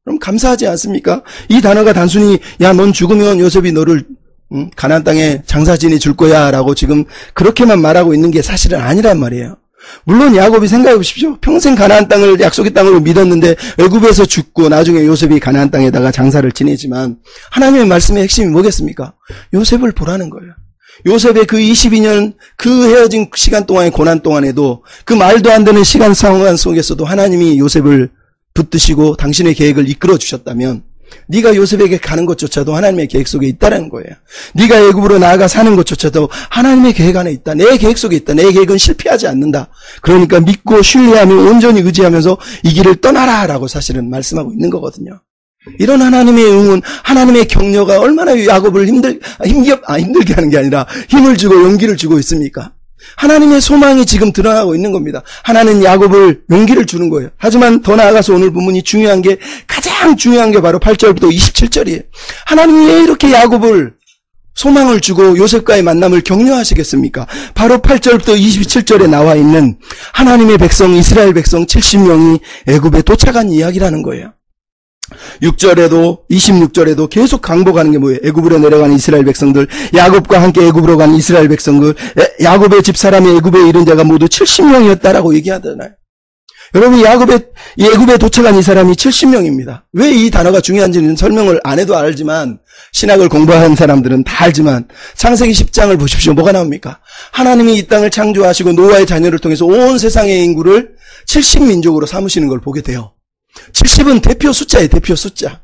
그럼 감사하지 않습니까? 이 단어가 단순히 야 넌 죽으면 요셉이 너를 가나안 땅에 장사지니 줄 거야 라고 지금 그렇게만 말하고 있는 게 사실은 아니란 말이에요. 물론 야곱이 생각해 보십시오. 평생 가나안 땅을 약속의 땅으로 믿었는데 애굽에서 죽고 나중에 요셉이 가나안 땅에다가 장사를 지내지만 하나님의 말씀의 핵심이 뭐겠습니까? 요셉을 보라는 거예요. 요셉의 그 22년 그 헤어진 시간 동안의 고난 동안에도 그 말도 안 되는 시간 상황 속에서도 하나님이 요셉을 붙드시고 당신의 계획을 이끌어 주셨다면 네가 요셉에게 가는 것조차도 하나님의 계획 속에 있다는 거예요. 네가 애굽으로 나아가 사는 것조차도 하나님의 계획 안에 있다. 내 계획 속에 있다. 내 계획은 실패하지 않는다. 그러니까 믿고 신뢰하며 온전히 의지하면서 이 길을 떠나라라고 사실은 말씀하고 있는 거거든요. 이런 하나님의 응원, 하나님의 격려가 얼마나 야곱을 힘들게 하는 게 아니라 힘을 주고 용기를 주고 있습니까? 하나님의 소망이 지금 드러나고 있는 겁니다. 하나는 야곱을 용기를 주는 거예요. 하지만 더 나아가서 오늘 본문이 가장 중요한 게 바로 8절부터 27절이에요. 하나님이 왜 이렇게 야곱을 소망을 주고 요셉과의 만남을 격려하시겠습니까? 바로 8절부터 27절에 나와 있는 하나님의 백성, 이스라엘 백성 70명이 애굽에 도착한 이야기라는 거예요. 6절에도 26절에도 계속 강복하는 게 뭐예요? 애굽으로 내려간 이스라엘 백성들, 야곱과 함께 애굽으로 간 이스라엘 백성들, 야곱의 집사람이 애굽에 이른 자가 모두 70명이었다라고 얘기하잖아요. 여러분 애굽에 도착한 이 사람이 70명입니다. 왜 이 단어가 중요한지는 설명을 안 해도 알지만 신학을 공부한 사람들은 다 알지만 창세기 10장을 보십시오. 뭐가 나옵니까? 하나님이 이 땅을 창조하시고 노아의 자녀를 통해서 온 세상의 인구를 70민족으로 삼으시는 걸 보게 돼요. 70은 대표 숫자예요. 대표 숫자.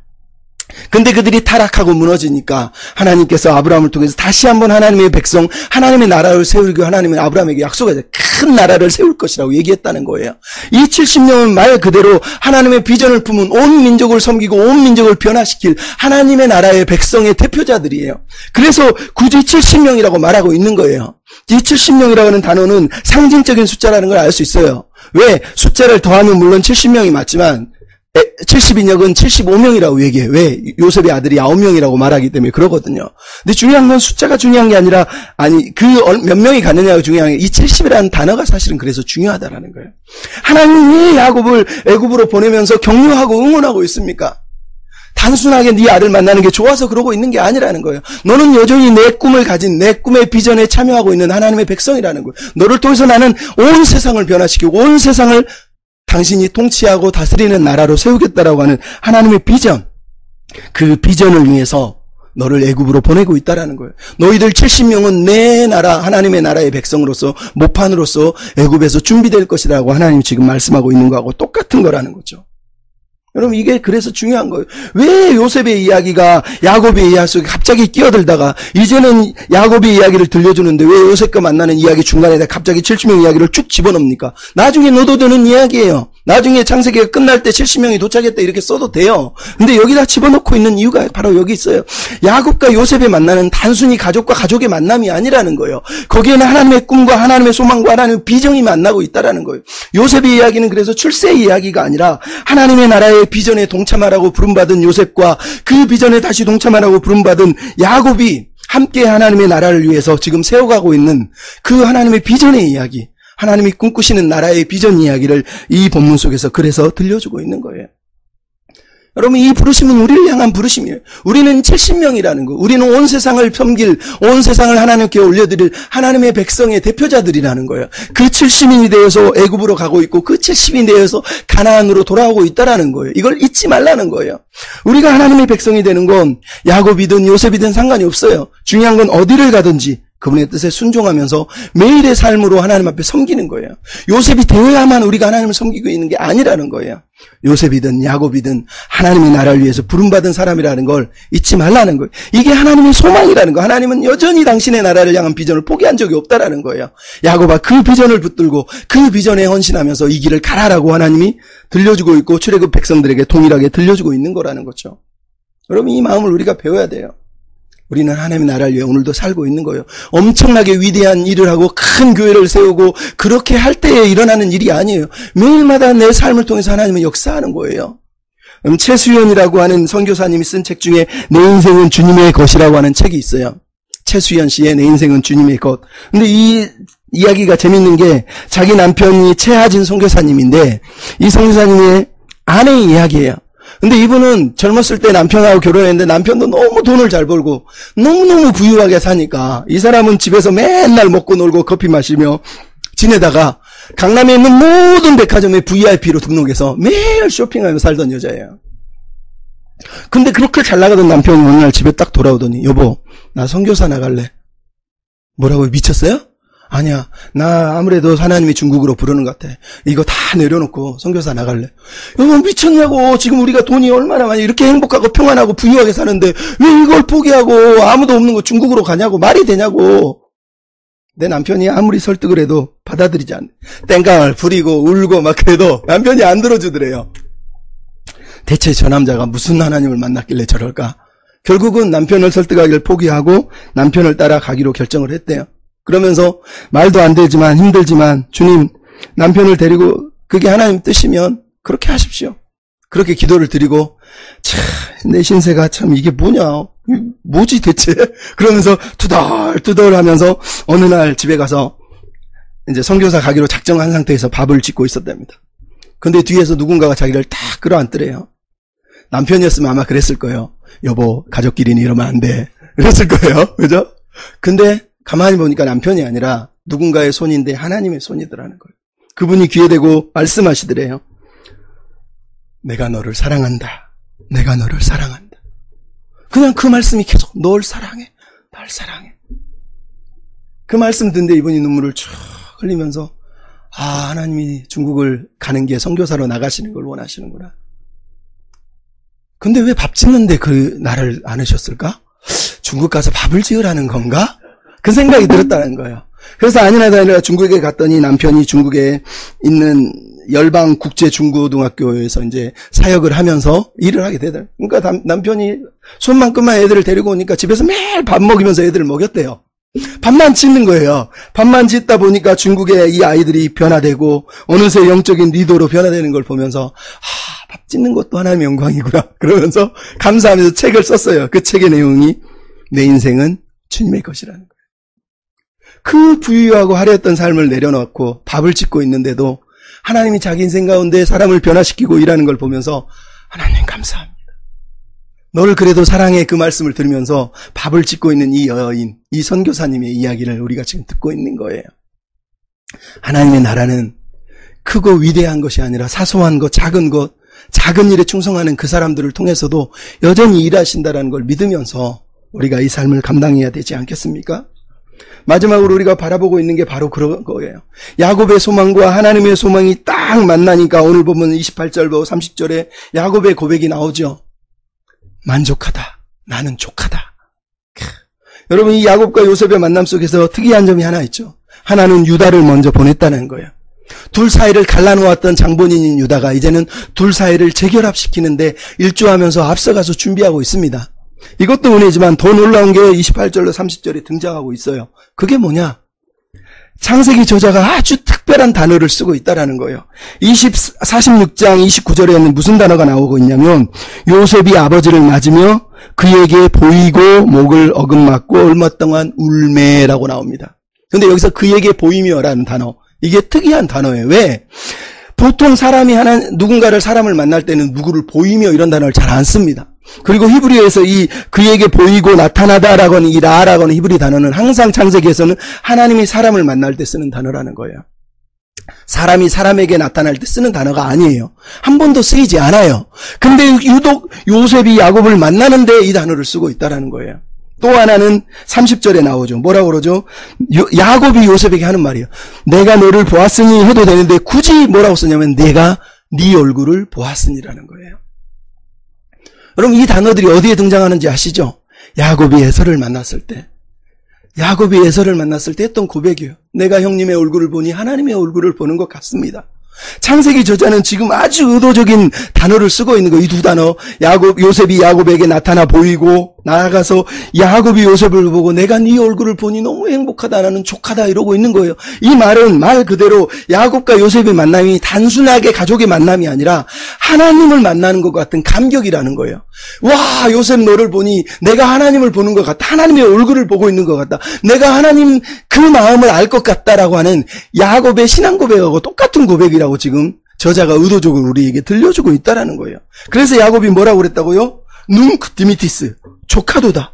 근데 그들이 타락하고 무너지니까 하나님께서 아브라함을 통해서 다시 한번 하나님의 백성, 하나님의 나라를 세우고 하나님은 아브라함에게 약속해서 큰 나라를 세울 것이라고 얘기했다는 거예요. 이 70명은 말 그대로 하나님의 비전을 품은 온 민족을 섬기고 온 민족을 변화시킬 하나님의 나라의 백성의 대표자들이에요. 그래서 굳이 70명이라고 말하고 있는 거예요. 이 70명이라고 하는 단어는 상징적인 숫자라는 걸 알 수 있어요. 왜? 숫자를 더하면 물론 70명이 맞지만 72력은 75명이라고 얘기해요. 왜? 요셉의 아들이 9명이라고 말하기 때문에 그러거든요. 근데 중요한 건 숫자가 중요한 게 아니라, 그 몇 명이 갔느냐가 중요한 게, 이 70이라는 단어가 사실은 그래서 중요하다라는 거예요. 하나님이 왜 야곱을 애굽으로 보내면서 격려하고 응원하고 있습니까? 단순하게 네 아들 만나는 게 좋아서 그러고 있는 게 아니라는 거예요. 너는 여전히 내 꿈을 가진, 내 꿈의 비전에 참여하고 있는 하나님의 백성이라는 거예요. 너를 통해서 나는 온 세상을 변화시키고 온 세상을 당신이 통치하고 다스리는 나라로 세우겠다라고 하는 하나님의 비전, 그 비전을 위해서 너를 애굽으로 보내고 있다라는 거예요. 너희들 70명은 내 나라, 하나님의 나라의 백성으로서, 모판으로서 애굽에서 준비될 것이라고 하나님이 지금 말씀하고 있는 거하고 똑같은 거라는 거죠. 여러분, 이게 그래서 중요한 거예요. 왜 요셉의 이야기가 야곱의 이야기 속에 갑자기 끼어들다가 이제는 야곱의 이야기를 들려주는데 왜 요셉과 만나는 이야기 중간에 갑자기 70명 이야기를 쭉 집어넣습니까? 나중에 넣어도 되는 이야기예요. 나중에 창세기가 끝날 때 70명이 도착했다 이렇게 써도 돼요. 근데 여기다 집어넣고 있는 이유가 바로 여기 있어요. 야곱과 요셉의 만남은 단순히 가족과 가족의 만남이 아니라는 거예요. 거기에는 하나님의 꿈과 하나님의 소망과 하나님의 비전이 만나고 있다라는 거예요. 요셉의 이야기는 그래서 출세의 이야기가 아니라 하나님의 나라의 비전에 동참하라고 부름받은 요셉과 그 비전에 다시 동참하라고 부름받은 야곱이 함께 하나님의 나라를 위해서 지금 세워가고 있는 그 하나님의 비전의 이야기, 하나님이 꿈꾸시는 나라의 비전 이야기를 이 본문 속에서 그래서 들려주고 있는 거예요. 여러분, 이 부르심은 우리를 향한 부르심이에요. 우리는 70명이라는 거. 우리는 온 세상을 섬길, 온 세상을 하나님께 올려드릴 하나님의 백성의 대표자들이라는 거예요. 그 70인이 되어서 애굽으로 가고 있고 그 70인이 되어서 가나안으로 돌아오고 있다라는 거예요. 이걸 잊지 말라는 거예요. 우리가 하나님의 백성이 되는 건 야곱이든 요셉이든 상관이 없어요. 중요한 건 어디를 가든지 그분의 뜻에 순종하면서 매일의 삶으로 하나님 앞에 섬기는 거예요. 요셉이 되어야만 우리가 하나님을 섬기고 있는 게 아니라는 거예요. 요셉이든 야곱이든 하나님의 나라를 위해서 부름받은 사람이라는 걸 잊지 말라는 거예요. 이게 하나님의 소망이라는 거예요. 하나님은 여전히 당신의 나라를 향한 비전을 포기한 적이 없다라는 거예요. 야곱아, 그 비전을 붙들고 그 비전에 헌신하면서 이 길을 가라라고 하나님이 들려주고 있고 출애굽 백성들에게 동일하게 들려주고 있는 거라는 거죠. 여러분, 이 마음을 우리가 배워야 돼요. 우리는 하나님의 나라를 위해 오늘도 살고 있는 거예요. 엄청나게 위대한 일을 하고 큰 교회를 세우고 그렇게 할 때에 일어나는 일이 아니에요. 매일마다 내 삶을 통해서 하나님은 역사하는 거예요. 최수연이라고 하는 선교사님이 쓴 책 중에 내 인생은 주님의 것이라고 하는 책이 있어요. 최수연 씨의 내 인생은 주님의 것. 근데 이 이야기가 재밌는 게 자기 남편이 최하진 선교사님인데 이 선교사님의 아내의 이야기예요. 근데 이분은 젊었을 때 남편하고 결혼했는데 남편도 너무 돈을 잘 벌고 너무너무 부유하게 사니까 이 사람은 집에서 맨날 먹고 놀고 커피 마시며 지내다가 강남에 있는 모든 백화점에 VIP로 등록해서 매일 쇼핑하며 살던 여자예요. 근데 그렇게 잘 나가던 남편이 어느 날 집에 딱 돌아오더니 여보, 나 선교사 나갈래. 뭐라고, 미쳤어요? 아니야, 나 아무래도 하나님이 중국으로 부르는 것 같아. 이거 다 내려놓고 선교사 나갈래. 여보, 미쳤냐고. 지금 우리가 돈이 얼마나 많이 이렇게 행복하고 평안하고 부유하게 사는데 왜 이걸 포기하고 아무도 없는 거 중국으로 가냐고. 말이 되냐고. 내 남편이 아무리 설득을 해도 받아들이지 않네. 땡깡을 부리고 울고 막 그래도 남편이 안 들어주더래요. 대체 저 남자가 무슨 하나님을 만났길래 저럴까. 결국은 남편을 설득하기를 포기하고 남편을 따라가기로 결정을 했대요. 그러면서 말도 안 되지만 힘들지만 주님, 남편을 데리고 그게 하나님 뜻이면 그렇게 하십시오. 그렇게 기도를 드리고 참 내 신세가 참 이게 뭐냐, 뭐지 대체, 그러면서 투덜투덜 하면서 어느 날 집에 가서 이제 선교사 가기로 작정한 상태에서 밥을 짓고 있었답니다. 근데 뒤에서 누군가가 자기를 딱 끌어안더래요. 남편이었으면 아마 그랬을 거예요. 여보, 가족끼리는 이러면 안 돼. 그랬을 거예요. 그죠? 근데 가만히 보니까 남편이 아니라 누군가의 손인데 하나님의 손이더라는 거예요. 그분이 귀에 대고 말씀하시더래요. 내가 너를 사랑한다. 내가 너를 사랑한다. 그냥 그 말씀이 계속 널 사랑해. 날 사랑해. 그 말씀 듣는데 이분이 눈물을 쭉 흘리면서 아, 하나님이 중국을 가는 게 선교사로 나가시는 걸 원하시는구나. 근데 왜 밥 짓는데 그 날을 안 하셨을까? 중국 가서 밥을 지으라는 건가? 그 생각이 들었다는 거예요. 그래서 아니나 다르나 중국에 갔더니 남편이 중국에 있는 열방 국제 중고등학교에서 이제 사역을 하면서 일을 하게 되더라고요. 그러니까 남편이 손만큼만 애들을 데리고 오니까 집에서 매일 밥 먹이면서 애들을 먹였대요. 밥만 짓는 거예요. 밥만 짓다 보니까 중국의 이 아이들이 변화되고 어느새 영적인 리더로 변화되는 걸 보면서 밥 짓는 것도 하나님의 영광이구나 그러면서 감사하면서 책을 썼어요. 그 책의 내용이 내 인생은 주님의 것이라는 거예요. 그 부유하고 화려했던 삶을 내려놓고 밥을 짓고 있는데도 하나님이 자기 인생 가운데 사람을 변화시키고 일하는 걸 보면서 하나님 감사합니다. 너를 그래도 사랑해 그 말씀을 들으면서 밥을 짓고 있는 이 여인, 이 선교사님의 이야기를 우리가 지금 듣고 있는 거예요. 하나님의 나라는 크고 위대한 것이 아니라 사소한 것, 작은 일에 충성하는 그 사람들을 통해서도 여전히 일하신다는 걸 믿으면서 우리가 이 삶을 감당해야 되지 않겠습니까? 마지막으로 우리가 바라보고 있는 게 바로 그런 거예요. 야곱의 소망과 하나님의 소망이 딱 만나니까 오늘 보면 28절부터 30절에 야곱의 고백이 나오죠. 만족하다. 나는 족하다. 여러분 이 야곱과 요셉의 만남 속에서 특이한 점이 하나 있죠. 하나는 유다를 먼저 보냈다는 거예요. 둘 사이를 갈라놓았던 장본인인 유다가 이제는 둘 사이를 재결합시키는데 일조하면서 앞서가서 준비하고 있습니다. 이것도 은혜지만 더 놀라운 게 28절로 30절에 등장하고 있어요. 그게 뭐냐? 창세기 저자가 아주 특별한 단어를 쓰고 있다라는 거예요. 46장 29절에는 무슨 단어가 나오고 있냐면 요셉이 아버지를 맞으며 그에게 보이고 목을 어긋맞고 얼마 동안 울매라고 나옵니다. 근데 여기서 그에게 보이며라는 단어, 이게 특이한 단어예요. 왜? 보통 사람이 누군가를 사람을 만날 때는 누구를 보이며 이런 단어를 잘 안 씁니다. 그리고 히브리어에서 이 그에게 보이고 나타나다라고 하는 이 라라고 하는 히브리 단어는 항상 창세기에서는 하나님이 사람을 만날 때 쓰는 단어라는 거예요. 사람이 사람에게 나타날 때 쓰는 단어가 아니에요. 한 번도 쓰이지 않아요. 근데 유독 요셉이 야곱을 만나는데 이 단어를 쓰고 있다라는 거예요. 또 하나는 30절에 나오죠. 뭐라고 그러죠? 야곱이 요셉에게 하는 말이에요. 내가 너를 보았으니 해도 되는데 굳이 뭐라고 쓰냐면 내가 네 얼굴을 보았으니라는 거예요. 여러분 이 단어들이 어디에 등장하는지 아시죠? 야곱이 에서를 만났을 때 했던 고백이에요. 내가 형님의 얼굴을 보니 하나님의 얼굴을 보는 것 같습니다. 창세기 저자는 지금 아주 의도적인 단어를 쓰고 있는 거예요. 이 두 단어. 요셉이 야곱에게 나타나 보이고 나아가서 야곱이 요셉을 보고 내가 네 얼굴을 보니 너무 행복하다, 나는 족하다 이러고 있는 거예요. 이 말은 말 그대로 야곱과 요셉의 만남이 단순하게 가족의 만남이 아니라 하나님을 만나는 것 같은 감격이라는 거예요. 와, 요셉 너를 보니 내가 하나님을 보는 것 같다. 하나님의 얼굴을 보고 있는 것 같다. 내가 하나님 그 마음을 알 것 같다라고 하는 야곱의 신앙 고백하고 똑같은 고백이라고 지금 저자가 의도적으로 우리에게 들려주고 있다라는 거예요. 그래서 야곱이 뭐라고 그랬다고요? 눅 디미티스, 조카도다.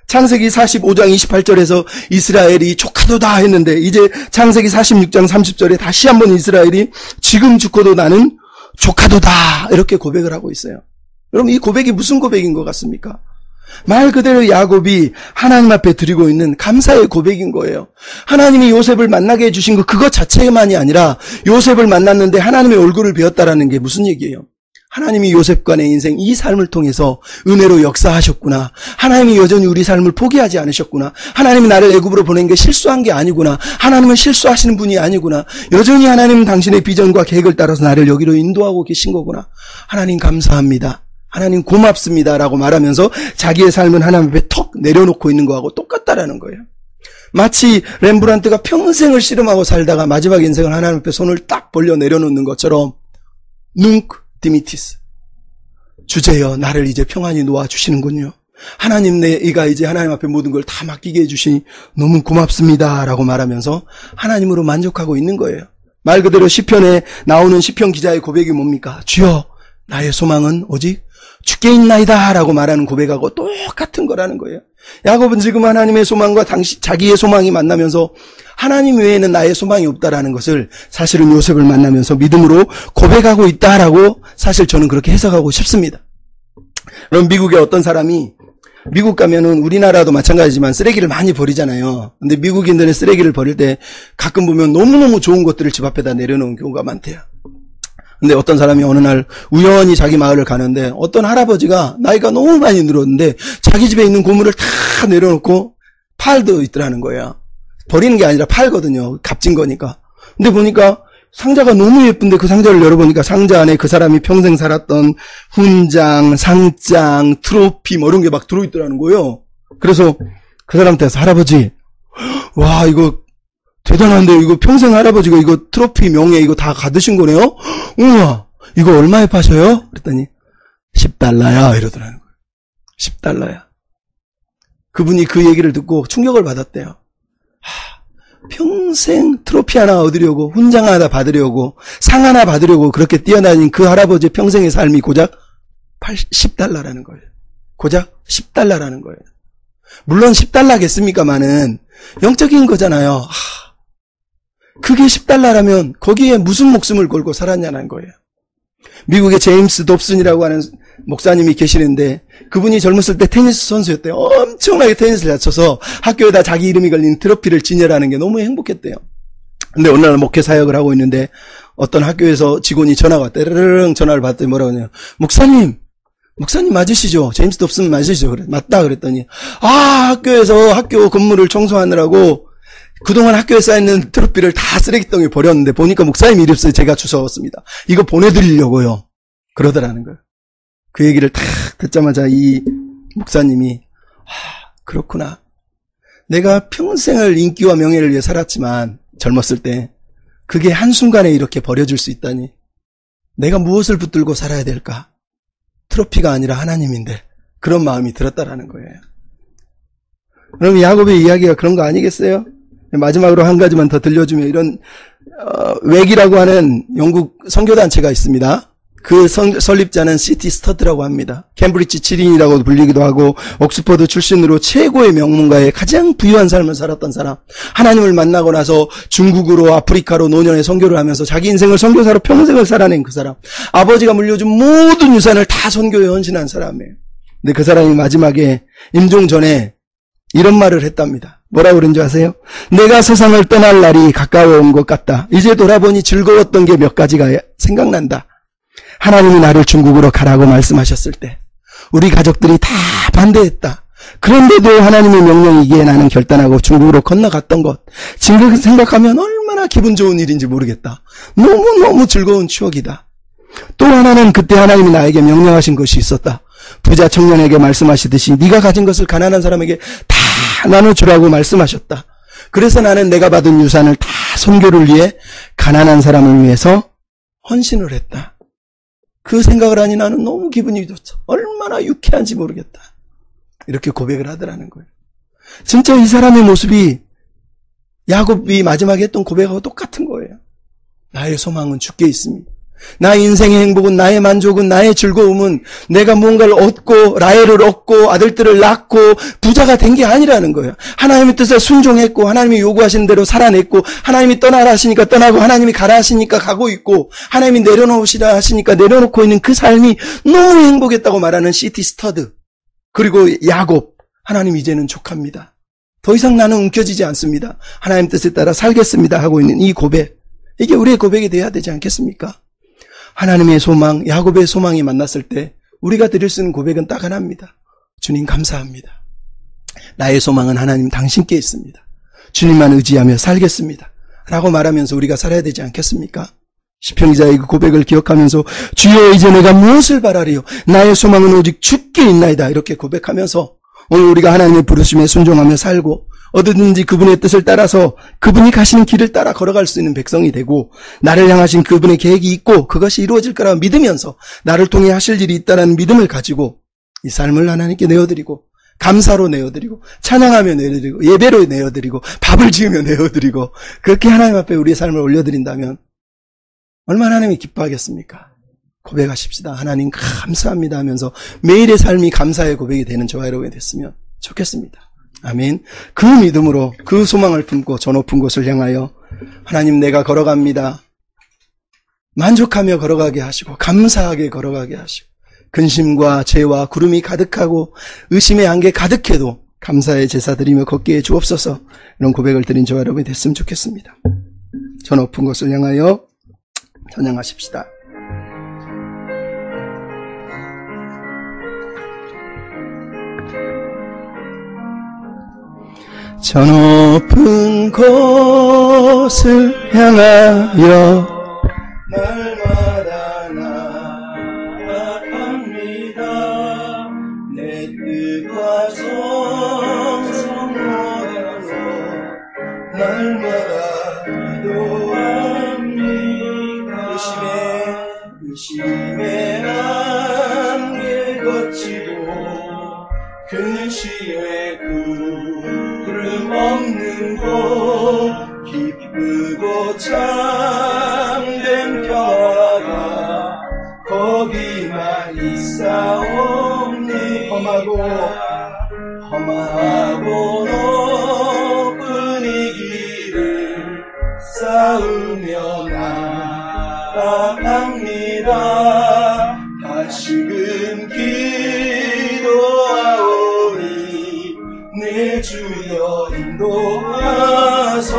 창세기 45장 28절에서 이스라엘이 조카도다 했는데 이제 창세기 46장 30절에 다시 한번 이스라엘이 지금 죽고도 나는 조카도다 이렇게 고백을 하고 있어요. 여러분 이 고백이 무슨 고백인 것 같습니까? 말 그대로 야곱이 하나님 앞에 드리고 있는 감사의 고백인 거예요. 하나님이 요셉을 만나게 해주신 거 그것 자체만이 아니라 요셉을 만났는데 하나님의 얼굴을 배웠다라는 게 무슨 얘기예요? 하나님이 요셉과 내 인생 이 삶을 통해서 은혜로 역사하셨구나. 하나님이 여전히 우리 삶을 포기하지 않으셨구나. 하나님이 나를 애굽으로 보낸 게 실수한 게 아니구나. 하나님은 실수하시는 분이 아니구나. 여전히 하나님은 당신의 비전과 계획을 따라서 나를 여기로 인도하고 계신 거구나. 하나님 감사합니다. 하나님 고맙습니다라고 말하면서 자기의 삶은 하나님 앞에 턱 내려놓고 있는 거하고 똑같다라는 거예요. 마치 렘브란트가 평생을 씨름하고 살다가 마지막 인생을 하나님 앞에 손을 딱 벌려 내려놓는 것처럼 눅 디미티스, 주제여 나를 이제 평안히 놓아주시는군요. 하나님 내가 이제 하나님 앞에 모든 걸 다 맡기게 해주시니 너무 고맙습니다 라고 말하면서 하나님으로 만족하고 있는 거예요. 말 그대로 시편에 나오는 시편 기자의 고백이 뭡니까? 주여 나의 소망은 오직 주께 있나이다 라고 말하는 고백하고 똑같은 거라는 거예요. 야곱은 지금 하나님의 소망과 자기의 소망이 만나면서 하나님 외에는 나의 소망이 없다라는 것을 사실은 요셉을 만나면서 믿음으로 고백하고 있다라고 사실 저는 그렇게 해석하고 싶습니다. 그럼 미국에 어떤 사람이 미국 가면은 우리나라도 마찬가지지만 쓰레기를 많이 버리잖아요. 근데 미국인들은 쓰레기를 버릴 때 가끔 보면 너무너무 좋은 것들을 집 앞에다 내려놓은 경우가 많대요. 근데 어떤 사람이 어느 날 우연히 자기 마을을 가는데 어떤 할아버지가 나이가 너무 많이 늘었는데 자기 집에 있는 고물을 다 내려놓고 팔도 있더라는 거야. 버리는 게 아니라 팔거든요. 값진 거니까. 근데 보니까 상자가 너무 예쁜데 그 상자를 열어보니까 상자 안에 그 사람이 평생 살았던 훈장, 상장, 트로피 뭐 이런 게 막 들어있더라는 거예요. 그래서 그 사람한테 할아버지, 와 이거 대단한데요. 이거 평생 할아버지가 이거 트로피 명예 이거 다 가드신 거네요? 우와, 이거 얼마에 파셔요? 그랬더니 10달러야 이러더라는 거예요. 10달러야. 그분이 그 얘기를 듣고 충격을 받았대요. 평생 트로피 하나 얻으려고, 훈장 하나 받으려고, 상 하나 받으려고 그렇게 뛰어다닌 그 할아버지의 평생의 삶이 고작 10달러라는 거예요. 고작 10달러라는 거예요. 물론 10달러겠습니까마는 영적인 거잖아요. 그게 10달러라면 거기에 무슨 목숨을 걸고 살았냐는 거예요. 미국의 제임스 dobson이라고 하는 목사님이 계시는데 그분이 젊었을 때 테니스 선수였대요. 엄청나게 테니스를 잘 쳐서 학교에다 자기 이름이 걸린 트로피를 진열하는 게 너무 행복했대요. 근데 어느 날 목회 사역을 하고 있는데 어떤 학교에서 직원이 전화가 왔대요. 르르릉 전화를 받더니 뭐라고 하냐면 목사님 맞으시죠? 제임스 dobson 맞으시죠? 그래. 맞다 그랬더니 학교에서 학교 건물을 청소하느라고 그동안 학교에 쌓여있는 트로피를 다 쓰레기통에 버렸는데 보니까 목사님 이름을 제가 주워왔습니다. 이거 보내드리려고요. 그러더라는 거예요. 그 얘기를 딱 듣자마자 이 목사님이 그렇구나. 내가 평생을 인기와 명예를 위해 살았지만 젊었을 때 그게 한순간에 이렇게 버려질 수 있다니 내가 무엇을 붙들고 살아야 될까? 트로피가 아니라 하나님인데 그런 마음이 들었다라는 거예요. 그럼 야곱의 이야기가 그런 거 아니겠어요? 마지막으로 한 가지만 더 들려주면 이런 웩이라고 하는 영국 선교단체가 있습니다. 그 설립자는 C.T. 스터드라고 합니다. 캠브리지 지린이라고 불리기도 하고 옥스퍼드 출신으로 최고의 명문가의 가장 부유한 삶을 살았던 사람. 하나님을 만나고 나서 중국으로 아프리카로 노년에 선교를 하면서 자기 인생을 선교사로 평생을 살아낸 그 사람. 아버지가 물려준 모든 유산을 다 선교에 헌신한 사람이에요. 근데 그 사람이 마지막에 임종 전에 이런 말을 했답니다. 뭐라고 그런지 아세요? 내가 세상을 떠날 날이 가까워 온 것 같다. 이제 돌아보니 즐거웠던 게 몇 가지가 생각난다. 하나님이 나를 중국으로 가라고 말씀하셨을 때 우리 가족들이 다 반대했다. 그런데도 하나님의 명령이기에 나는 결단하고 중국으로 건너갔던 것. 지금 생각하면 얼마나 기분 좋은 일인지 모르겠다. 너무너무 즐거운 추억이다. 또 하나는 그때 하나님이 나에게 명령하신 것이 있었다. 부자 청년에게 말씀하시듯이 네가 가진 것을 가난한 사람에게 다 나눠주라고 말씀하셨다. 그래서 나는 내가 받은 유산을 다 선교를 위해 가난한 사람을 위해서 헌신을 했다. 그 생각을 하니 나는 너무 기분이 좋죠. 얼마나 유쾌한지 모르겠다. 이렇게 고백을 하더라는 거예요. 진짜 이 사람의 모습이 야곱이 마지막에 했던 고백하고 똑같은 거예요. 나의 소망은 주께 있습니다. 나의 인생의 행복은, 나의 만족은, 나의 즐거움은 내가 무언가를 얻고 라헬을 얻고 아들들을 낳고 부자가 된 게 아니라는 거예요. 하나님의 뜻에 순종했고 하나님이 요구하시는 대로 살아냈고 하나님이 떠나라 하시니까 떠나고 하나님이 가라 하시니까 가고 있고 하나님이 내려놓으시라 하시니까 내려놓고 있는 그 삶이 너무 행복했다고 말하는 C.T. 스터드 그리고 야곱. 하나님 이제는 족합니다. 더 이상 나는 움켜지지 않습니다. 하나님 뜻에 따라 살겠습니다 하고 있는 이 고백. 이게 우리의 고백이 돼야 되지 않겠습니까? 하나님의 소망, 야곱의 소망이 만났을 때 우리가 드릴 수 있는 고백은 딱 하나입니다. 주님 감사합니다. 나의 소망은 하나님 당신께 있습니다. 주님만 의지하며 살겠습니다. 라고 말하면서 우리가 살아야 되지 않겠습니까? 시편 기자의 그 고백을 기억하면서 주여 이제 내가 무엇을 바라리요? 나의 소망은 오직 주께 있나이다. 이렇게 고백하면서 오늘 우리가 하나님의 부르심에 순종하며 살고 어디든지 그분의 뜻을 따라서 그분이 가시는 길을 따라 걸어갈 수 있는 백성이 되고 나를 향하신 그분의 계획이 있고 그것이 이루어질 거라고 믿으면서 나를 통해 하실 일이 있다는 믿음을 가지고 이 삶을 하나님께 내어드리고 감사로 내어드리고 찬양하며 내어드리고 예배로 내어드리고 밥을 지으며 내어드리고 그렇게 하나님 앞에 우리의 삶을 올려드린다면 얼마나 하나님이 기뻐하겠습니까? 고백하십시다. 하나님 감사합니다 하면서 매일의 삶이 감사의 고백이 되는 저와 여러분이 됐으면 좋겠습니다. 아멘. 그 믿음으로 그 소망을 품고 저 높은 곳을 향하여 하나님 내가 걸어갑니다. 만족하며 걸어가게 하시고 감사하게 걸어가게 하시고 근심과 죄와 구름이 가득하고 의심의 안개 가득해도 감사의 제사 드리며 걷게 해 주옵소서. 이런 고백을 드린 저와 여러분이 됐으면 좋겠습니다. 저 높은 곳을 향하여 찬양하십시다. 저 높은 곳을 향하여 날마다 나아갑니다. 내 뜻과 정성 모아서 날마다 기도합니다. 의심의 안개 거치고 근심의 구름 없는 곳 기쁘고 참된 평화가 거기만 있사옵니. 험하고 높은 이 길을 쌓으며 나아갑니다. 다시금 기도하오니 내 주여 인도하소.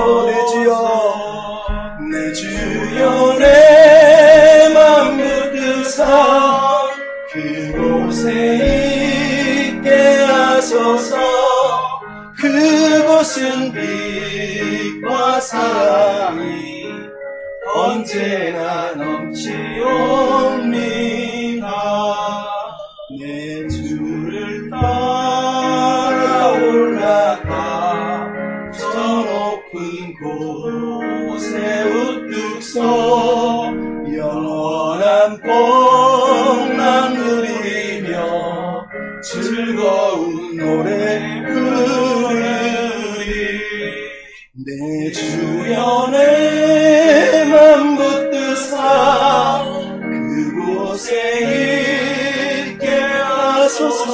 내 주여 내 맘 붙드사 그곳에 있게 하소서. 그곳은 빛과 사랑이 언제나 넘치옵니다. 내 주를 따라 올라가 저 높은 곳에 우뚝 서 영원한 뽕랑 누리며 즐거운 노래 부르리. 내 주여 내 맘 붙드사 그곳에 있게 하소서.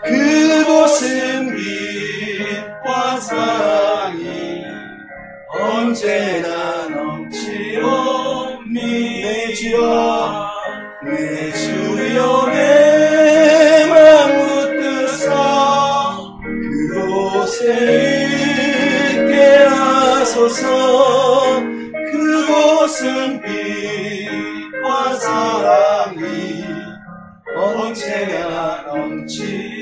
그곳은 빛과 사랑이 언제나 넘치옵니. 내 주여 내 맘 붙드사 그곳에 있게 하소서. 그곳은 빛과 사랑이 언제나 넘치